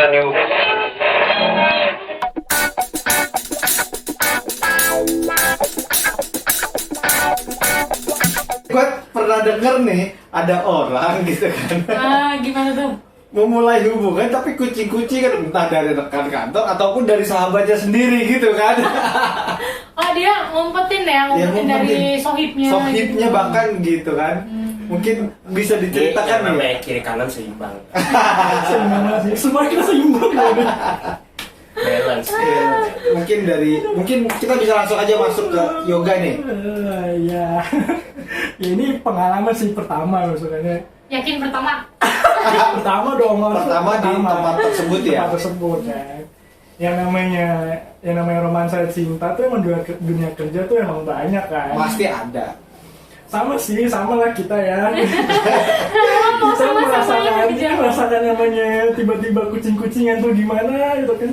brand new. Gue pernah denger nih, ada orang gitu kan Gimana tuh? memulai hubungan tapi kucing-kucing kan entah dari rekan kantor ataupun dari sahabatnya sendiri gitu kan. Oh, dia ngumpetin ya, ngumpetin dari sohibnya. Sohibnya gitu. bahkan gitu kan. Mungkin bisa diceritakan nih. namanya kiri kanan seimbang. Seimbang sih. Semua kita seimbang. Balance. Mungkin kita bisa langsung aja masuk ke yoga nih. Ya. Ya ini pengalaman sih pertama maksudnya. Yakin pertama? Pertama dong, Pertama di tempat tersebut ya? Tempat tersebut kan. Yang namanya romansa cinta tuh emang dunia kerja tuh emang banyak kan. Pasti ada. Sama lah kita ya. Emang Kita sama-sama merasakan namanya tiba-tiba kucing-kucingan tuh gimana gitu kan.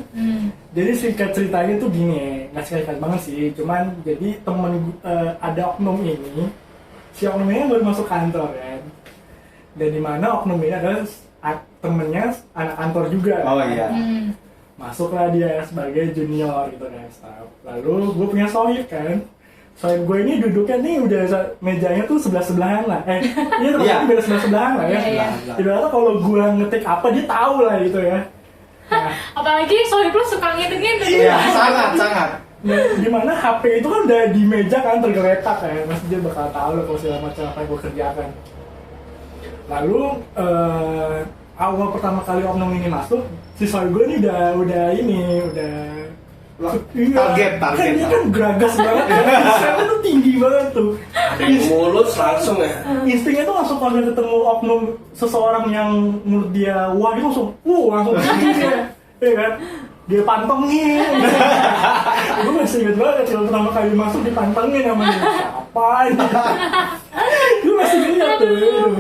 Jadi singkat ceritanya tuh gini, nggak singkat banget sih, cuman jadi ada oknum ini, si oknum ini baru masuk kantor kan, dan di mana oknum ini adalah temennya anak kantor juga. Oh kan? iya. Masuklah dia sebagai junior gitu kan, staff. Lalu gue punya sohib kan, sohib gue ini duduknya nih udah mejanya tuh sebelahan lah, iya tempatnya beda sebelahan lah ya. Ibaratnya kalau gue ngetik apa dia tahu lah gitu ya. Nah, Apalagi sohib lu suka ngintip-ngintip. Iya, sangat. nah, dimana HP itu kan udah di meja kan tergeletak ya, pasti dia bakal tahu lah kalau segala macam apa yang gue kerjakan. Lalu awal pertama kali oknum ini masuk, si sohib gue ini udah Target. kan dia kan geragas banget ya, instingnya tuh tinggi banget tuh. Dari mulut langsung ya. Instingnya tuh langsung kalau dia ketemu oknum seseorang yang menurut dia wah itu langsung tinggi ya, ya kan? Dia pantengin. Gue masih inget banget kalau pertama kali masuk dipantengin sama dia. Siapa ini? Gue masih inget tuh.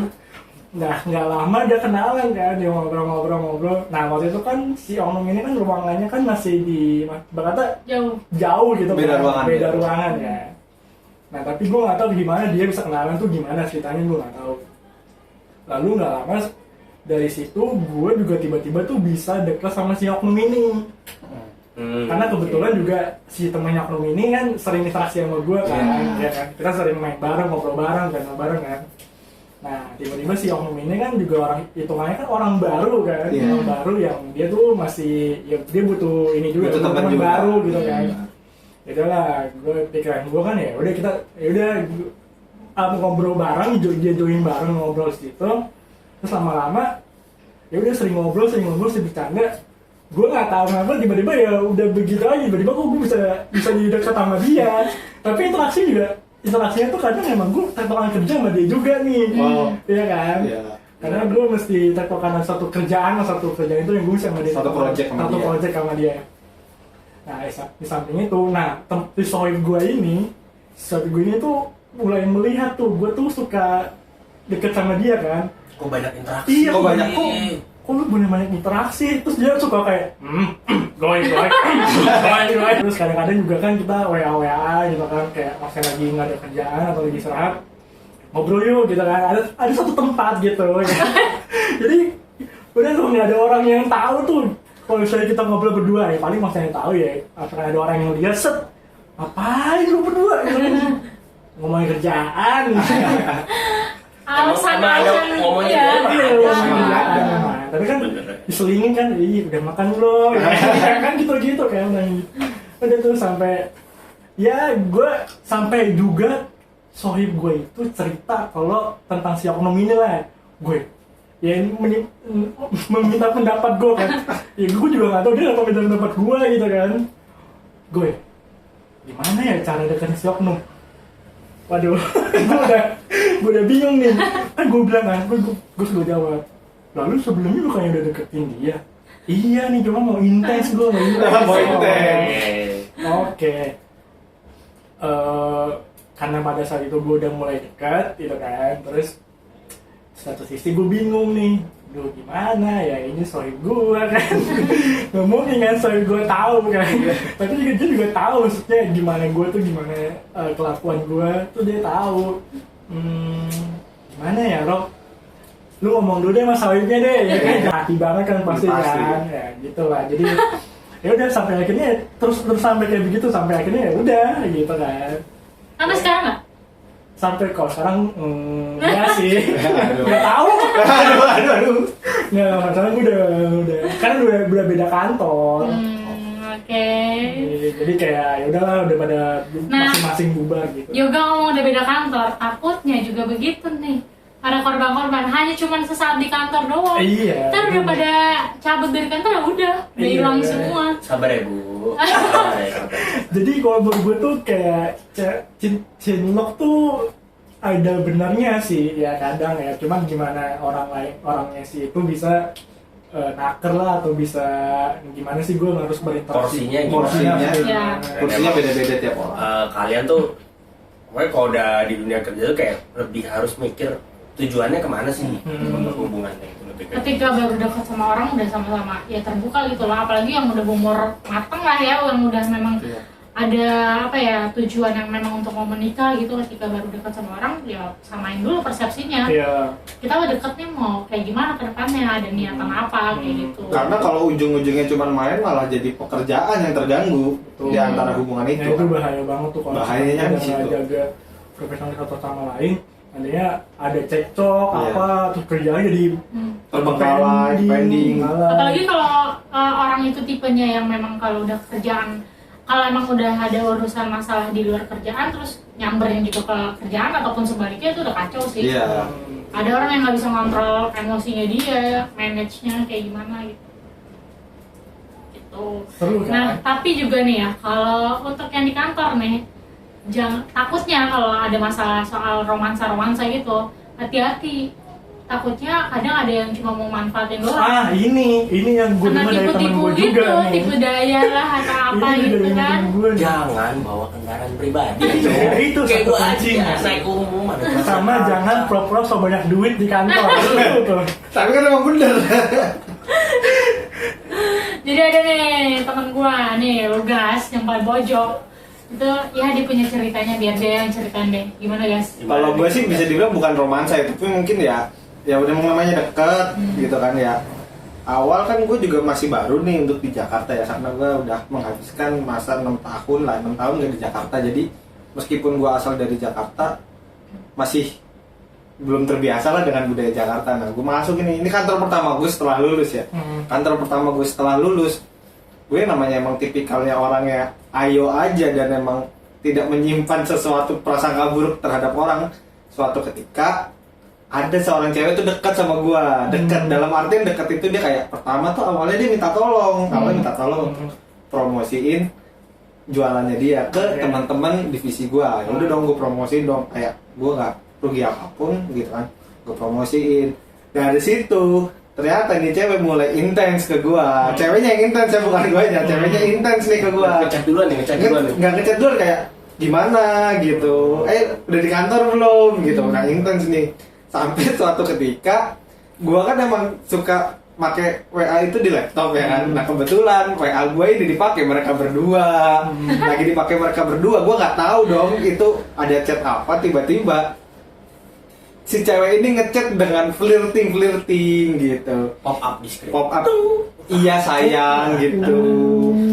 Nah, nggak lama dia kenalan kan, dia ngobrol. Nah, waktu itu kan si oknum ini kan ruangannya kan masih berkata jauh gitu. Beda kan? ruangan. Ya. Nah, tapi gue nggak tahu gimana dia bisa kenalan tuh gimana ceritanya, gue nggak tahu. Lalu nggak lama dari situ gue juga tiba-tiba tuh bisa deket sama si oknum ini. Karena kebetulan juga si temannya oknum ini kan sering interaksi sama gue kan, ya kan? Kita sering main bareng, ngobrol bareng, kenal bareng kan. Nah, tiba-tiba si oknum ini kan juga hitungannya kan orang baru kan, orang baru yang dia tuh masih, ya dia butuh ini juga, teman baru gitu kan. Yaudahlah, pikiran gue kan udah ngobrol bareng, dia join bareng ngobrol situ. Terus lama-lama, ya udah sering ngobrol, sering bercanda. Gue nggak tahu kenapa tiba-tiba ya udah begitu aja, tiba-tiba kok gue bisa jadi dekat sama dia. Tapi interaksinya tuh kadang emang gue tektokan kerja sama dia juga nih, iya kan? Iya. Karena gue mesti tektokan satu kerjaan itu yang gue sama dia. Satu project sama dia. Nah, di samping itu, si sohib gue ini tuh mulai melihat tuh, gue tuh suka deket sama dia kan. Kok banyak interaksi? Iya, kok lu banyak interaksi, terus dia suka kayak going. Terus kadang-kadang juga kan kita WA gitu kan, kayak masih lagi nggak ada kerjaan atau lagi istirahat, ngobrol yuk gitu kan, ada satu tempat gitu ya. Jadi udah tuh nggak ada orang yang tahu tuh kalau misalnya kita ngobrol berdua, ya paling masanya tahu ya, apakah ada orang yang lihat ngapain lu berdua gitu, ngomongin kerjaan. Alasan ngomongnya tapi kan diselingin kan, udah makan belum? Kan gitu kan. Udah tuh sampai juga sohib gue itu cerita kalau tentang si oknum ini lah. Gue ya meminta pendapat gue kan. Ya gue juga nggak tahu dia apa minta pendapat gue gitu kan. Gue gimana ya cara deketin si oknum? Waduh, gue udah bingung nih. Kan gue bilang kan, gue sudah jawab. Lalu sebelumnya bukannya udah deketin dia? Iya nih, cuma mau intens gue, Oke. Karena pada saat itu gue udah mulai dekat, gitu kan. Terus satu sisi gue bingung nih. Duh gimana ya, ini sohib gue kan. Gak mungkin kan sohib gue tahu kan. Tapi dia juga tahu maksudnya gimana gue tuh, gimana kelakuan gue tuh dia tahu. Gimana ya Rob? lu ngomong dulu deh mas sawitnya deh, ya kan hati banget kan pasti Pasti. kan, ya gitu lah. Jadi ya udah sampai akhirnya terus sampai kayak begitu sampai akhirnya ya udah gitu kan. Sampai sekarang nggak? Sampai kalau sekarang enggak sih, Aduh. nggak tahu. aduh. Nggak, sekarang gue udah kan udah beda kantor. Oke. Jadi kayak ya udahlah udah pada Nah. masing-masing bubar gitu. Yoga ngomong udah beda kantor, takutnya juga begitu nih. Para korban-korban hanya cuma sesaat di kantor doang. Iya. Ntar udah pada cabut dari kantor ya udah Iya. hilang semua. Sabar ya Bu. Sabar ya, sabar. Jadi kalau menurut gue tuh kayak cinlok tuh ada benarnya sih ya kadang ya. Cuman gimana orangnya sih itu bisa naker lah atau bisa gimana sih gue harus berinteraksi. Porsinya gimana? Porsinya. Ya. Porsinya beda-beda tiap orang. Kalian tuh pokoknya kalau udah di dunia kerja tuh kayak lebih harus mikir tujuannya kemana sih untuk hubungannya itu lebih kayak Ketika baru dekat sama orang udah sama-sama ya terbuka gitu lah, apalagi yang udah umur mateng lah ya, yang udah memang Iya. ada apa ya tujuan yang memang untuk mau menikah gitu. Ketika baru dekat sama orang ya samain dulu persepsinya. Iya. Kita udah deket nih mau kayak gimana ke depannya, ada niatan apa kayak gitu. Karena kalau ujung-ujungnya cuma main malah jadi pekerjaan yang terganggu Betul. di antara hubungan Nah, itu. itu bahaya banget tuh kalau Bahayanya kita di nggak situ. jaga profesional satu sama lain. Nantinya ada cekcok Iya. apa terus kerjaan jadi Terbengkalai, pending. malah. Apalagi kalau orang itu tipenya yang memang kalau udah kerjaan, kalau emang udah ada urusan masalah di luar kerjaan terus nyamberin gitu ke kerjaan ataupun sebaliknya itu udah kacau sih. Iya. Ada orang yang nggak bisa ngontrol emosinya dia, manage-nya kayak gimana gitu. Gitu. Seru Nah, kan? tapi juga nih ya, kalau untuk yang di kantor nih, takutnya kalau ada masalah soal romansa gitu, hati-hati. Takutnya kadang ada yang cuma mau manfaatin doang. Ini yang gue Karena dengar dari temen tipu-tipu gue gitu, juga nih. tipu daya lah atau apa Ini gitu dari kan. temen gue nih. jangan bawa kendaraan pribadi. Iya, itu kayak satu gue kuncinya. aja naik umum ada Sama jangan pro-pro so banyak duit di kantor. Itu tuh. Tapi kan emang bener. Jadi ada nih temen gua nih, Lugas yang paling pojok. Itu ya dia punya ceritanya, biar dia yang ceritain deh. Gimana guys? Kalau gue sih bisa dibilang bukan romansa itu, tapi mungkin ya udah namanya deket gitu kan ya. Awal kan gue juga masih baru nih untuk di Jakarta ya, karena gue udah menghabiskan masa 6 tahun lah, 6 tahun nggak di Jakarta. Jadi meskipun gue asal dari Jakarta, masih belum terbiasa lah dengan budaya Jakarta. Nah, gue masuk ini kantor pertama gue setelah lulus ya. Kantor pertama gue setelah lulus, gue namanya emang tipikalnya orangnya ayo aja dan emang tidak menyimpan sesuatu prasangka buruk terhadap orang. Suatu ketika ada seorang cewek tuh dekat sama gue, dekat dalam artian dekat itu dia kayak pertama tuh awalnya dia minta tolong, untuk promosiin jualannya dia ke teman-teman divisi gue. Ya udah dong gue promosiin dong, kayak gue nggak rugi apapun gitu kan, gue promosiin. Dari situ ternyata nih cewek mulai intens ke gua. Ceweknya yang intens ya, bukan guanya. Ceweknya intens nih ke gua. ngechat duluan nih. Nggak ngechat duluan kayak gimana gitu. Udah di kantor belum gitu. Nah intens nih. Sampai suatu ketika gua kan emang suka pakai WA itu di laptop ya kan. Nah kebetulan WA gua ini dipakai mereka berdua. Lagi dipakai mereka berdua. Gua nggak tahu dong itu ada chat apa, tiba-tiba si cewek ini ngechat dengan flirting gitu, Pop up di screen. pop up, iya sayang gitu.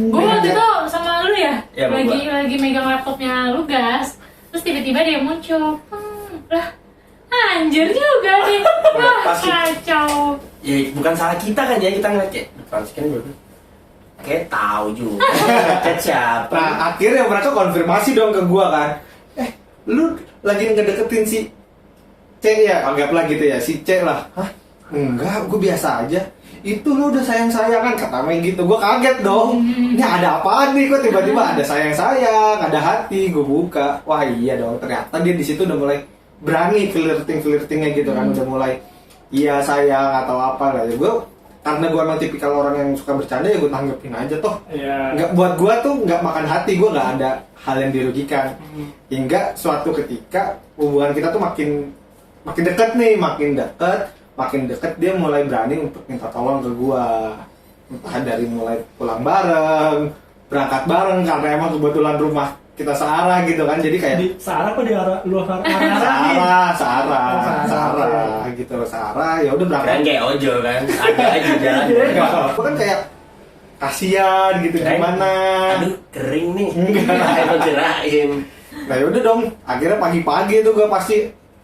Gue waktu itu sama lu ya, Iya, sama lagi megang laptopnya Lugas, terus tiba-tiba dia muncul. Lah, anjir juga nih. Wah, Pasti. kacau. Ya bukan salah kita kan ya, kita ngeliat kayak depan screen dulu. Kayak tahu juga. Chat siapa? Nah akhirnya mereka konfirmasi dong ke gua kan, lu lagi ngedeketin si C ya, anggaplah gitu ya, si C lah. Hah? Enggak, gue biasa aja. Itu lu udah sayang-sayangan, kata Mei gitu. Gue kaget dong. Ini ada apaan nih? Kok tiba-tiba ada sayang-sayang, ada hati. Gue buka. Wah iya dong. Ternyata dia di situ udah mulai berani flirtingnya gitu kan. Udah mulai iya sayang atau apa lah. Gue karena gue emang tipikal orang yang suka bercanda ya gue tanggepin aja toh. Iya. Nggak, buat gue tuh nggak makan hati, gue nggak ada hal yang dirugikan. Hingga suatu ketika hubungan kita tuh makin dekat nih, makin dekat dia mulai berani untuk minta tolong ke gua. Entah dari mulai pulang bareng, berangkat bareng karena emang kebetulan rumah kita searah gitu kan, jadi kayak Di searah apa di arah luar arah? searah gitu, searah ya udah berangkat. Keren kayak ojo kan, ada aja jalan. Enggak, gue kan kayak kasihan gitu Keren. gimana. Aduh kering nih. Enggak. Aku kirain. Nah yaudah dong, akhirnya pagi-pagi tuh gue pasti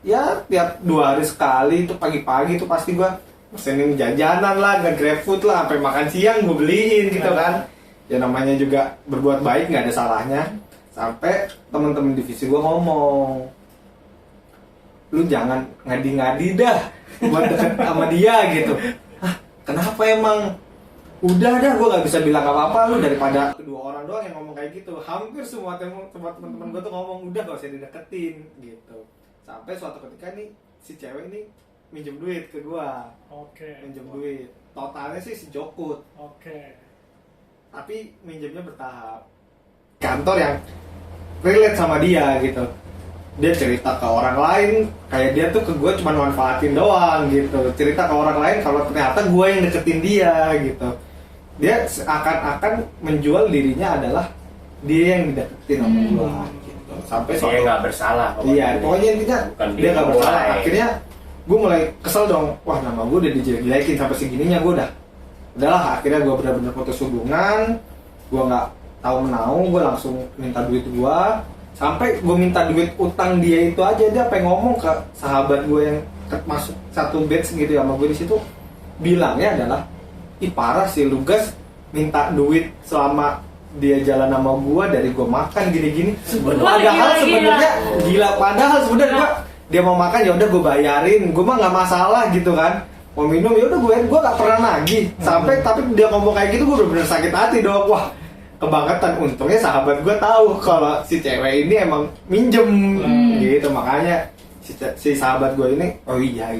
ya tiap 2 hari sekali itu pagi-pagi tuh pasti gue pesenin jajanan lah, nge-grab food lah, sampai makan siang gue beliin gitu kan. Ya namanya juga berbuat baik nggak ada salahnya. Sampai temen-temen divisi gue ngomong, lu jangan ngadi-ngadi dah buat deket sama dia gitu. Hah, kenapa emang? Udah dah, gue gak bisa bilang apa-apa lu daripada kedua orang doang yang ngomong kayak gitu. Hampir semua teman-teman gue tuh ngomong udah gak usah dideketin gitu. Sampai suatu ketika nih si cewek ini minjem duit ke gue, Oke. minjem duit. Totalnya sih sejokut, Oke. tapi minjemnya bertahap. Kantor yang relate sama dia gitu. Dia cerita ke orang lain kayak dia tuh ke gue cuma manfaatin doang gitu. Cerita ke orang lain kalau ternyata gue yang deketin dia gitu. Dia seakan-akan menjual dirinya adalah dia yang dideketin sama gue gitu. Sampai Dia nggak bersalah. iya, pokoknya intinya Bukan dia nggak yang bersalah. mulai. Akhirnya gue mulai kesel dong. Wah, nama gue udah dijelek-jelekin sampai segininya, gue udahlah. Akhirnya gue benar-benar putus hubungan. Gue nggak tahu menau, gue langsung minta duit gue. Sampai gue minta duit utang dia itu aja, dia pengen ngomong ke sahabat gue yang masuk satu batch gitu sama gue di situ, bilangnya adalah, ih parah sih lu guys, minta duit selama dia jalan sama gue dari gue makan gini-gini. Padahal sebenarnya gila, padahal sebenarnya gue dia mau makan ya udah gue bayarin, gue mah nggak masalah gitu kan. Mau minum ya udah gue nggak pernah nagih. Sampai tapi dia ngomong kayak gitu gue bener-bener sakit hati dong. Wah, kebangetan. Untungnya sahabat gue tahu kalau si cewek ini emang minjem gitu, makanya si sahabat gue ini oh iya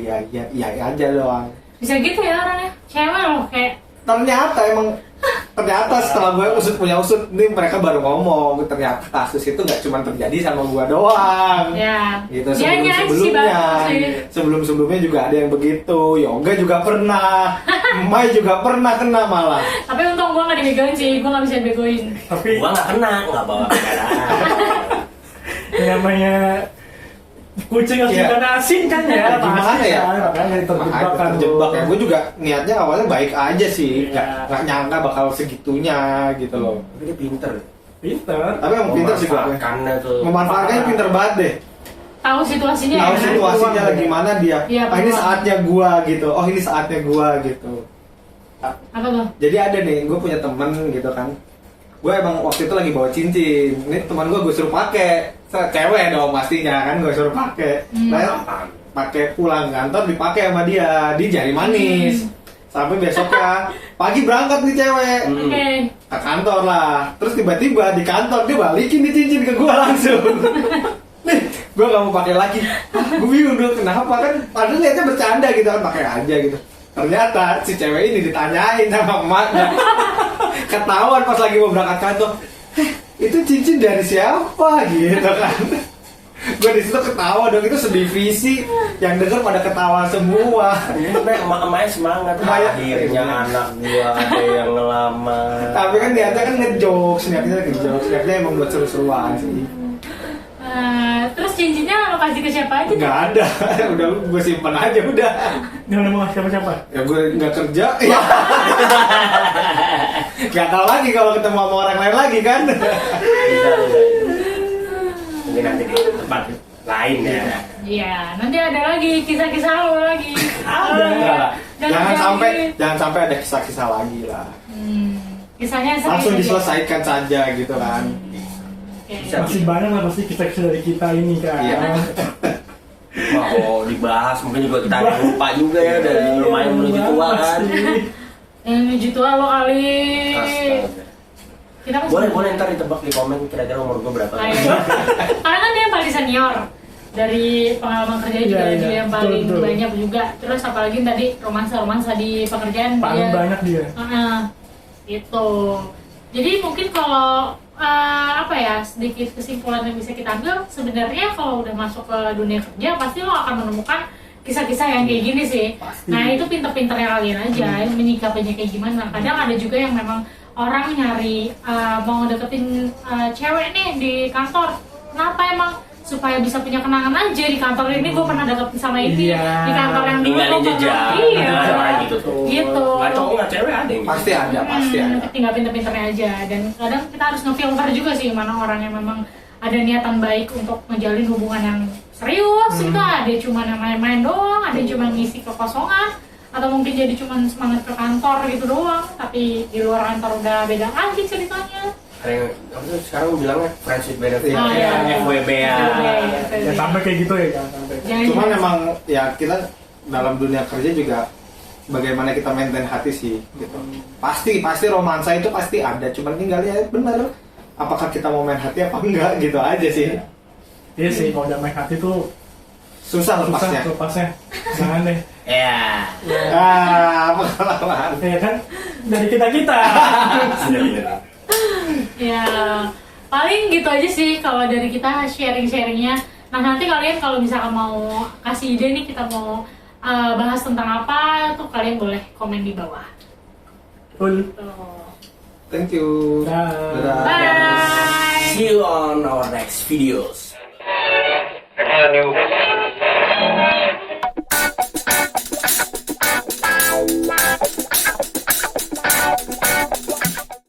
aja doang. Bisa gitu ya orangnya, cewek loh kayak Ternyata setelah gue punya usut nih, mereka baru ngomong ternyata kasus itu gak cuma terjadi sama gue doang. ya Gitu dia sih bagus sih. sebelumnya juga ada yang begitu. Yoga juga pernah, Mai juga pernah kena malah. Tapi untung gue gak dibegoin sih, gue gak bisa begoin. Tapi Gua nggak kena, nggak bawa kendaraan. yang namanya kucing harus Iya. ikan asin kan ya, Gimana pasti ya? kan, makanya terjebak kan. Terjebak ya. Gue juga niatnya awalnya baik aja sih, Iya. nggak nyangka bakal segitunya gitu loh. Tapi dia pinter. Pinter. Tapi emang pinter sih gue. Memanfaatkannya tuh. Memanfaatkannya pinter banget deh. Tahu situasinya Tahu ya. situasinya lagi mana dia. Iya, Ah, ini betul. saatnya gua gitu. Oh, ini saatnya gua gitu. Apa tuh? Jadi ada nih, gue punya temen gitu kan. Gue emang waktu itu lagi bawa cincin. Ini teman gue suruh pakai. Cewek dong pastinya kan, gue suruh pakai. Nah, Gampang. pakai pulang kantor dipakai sama dia di jari manis. Sampai besoknya pagi berangkat nih cewek Oke. ke kantor lah. Terus tiba-tiba di kantor dia balikin nih cincin ke gue langsung. Nih, gue gak mau pakai lagi. Gue bingung dulu kenapa kan. Padahal liatnya bercanda gitu kan, pakai aja gitu. Ternyata si cewek ini ditanyain sama emaknya. Ketahuan pas lagi mau berangkat kantor. Itu cincin dari siapa gitu kan. Gue di situ ketawa dong, itu sedivisi yang denger pada ketawa semua. Tapi emak-emaknya semangat. Emak- Akhirnya anak gua ada yang ngelamar. Tapi kan niatnya kan ngejokes, niatnya emang buat seru-seruan sih. Terus cincinnya lo kasih ke siapa aja? Nggak ada, udah gue simpan aja udah. Jangan mau siapa-siapa. Ya gue nggak kerja, ya. Nggak tahu lagi kalau ketemu sama orang lain lagi kan. Bisa. Mungkin nanti di tempat lain ya. Iya, nanti ada lagi kisah-kisah lo lagi. Enggak lah. Jangan Jangan sampai ada kisah-kisah lagi lah. Kisahnya serius Langsung aja. diselesaikan saja gitu kan. Oke. Masih banyak lah pasti kisah-kisah dari kita ini kan. Iya. Mau dibahas mungkin juga kita ada lupa juga ya, dari lumayan menuju tua kan. Yang menuju tua lo kali. Astaga. Kita kan Boleh ntar ditebak di komen kira-kira umur gua berapa. Ayo. Karena kan dia yang paling senior dari pengalaman kerja juga Iya, dia iya. yang paling Betul. banyak juga. Terus apalagi tadi romansa di pekerjaan Paling dia. banyak dia. Itu. Jadi mungkin kalau apa ya, sedikit kesimpulan yang bisa kita ambil, sebenarnya kalau udah masuk ke dunia kerja pasti lo akan menemukan kisah-kisah yang kayak gini sih. Pasti. Nah itu pinter-pinternya kalian aja menyikapinya kayak gimana. Kadang ada juga yang memang orang nyari mau deketin cewek nih di kantor. Kenapa emang? Supaya bisa punya kenangan aja di kantor ini gue pernah deketin sama ini Iya. di kantor yang dulu Tinggalin gua jejak. pernah- Iya. Sama gitu tuh. Gitu. Nggak cowok nggak cewek ada yang gitu. Pasti ada, pasti ada. Tinggal pinter-pinternya aja. Dan kadang kita harus ngefilter juga sih mana orang yang memang ada niatan baik untuk menjalin hubungan yang serius. Itu ada cuma yang main-main doang, ada cuma ngisi kekosongan, atau mungkin jadi cuma semangat ke kantor gitu doang, tapi di luar kantor udah beda lagi ceritanya. Ada yang apa tuh sekarang bilangnya friendship benefit, Ah, iya. FWB ya. Ya sampai kayak gitu ya, jangan sampai. Jangan- Cuman memang ya kita dalam dunia kerja juga bagaimana kita maintain hati sih gitu. Pasti romansa itu pasti ada, cuman tinggal ya benar apakah kita mau main hati apa enggak gitu aja sih. Iya sih, kalau udah main hati tuh Susah lepasnya. lepasnya. Jangan deh. Ya. Pengalaman. Ya kan dari kita. Bener-bener. Ya, paling gitu aja sih kalau dari kita sharing-sharingnya. Nah nanti kalian kalau misalkan mau kasih ide nih kita mau bahas tentang apa tuh kalian boleh komen di bawah. Cool. Tuh. Thank you. Dah. Dadah. Bye. See you on our next videos. Can you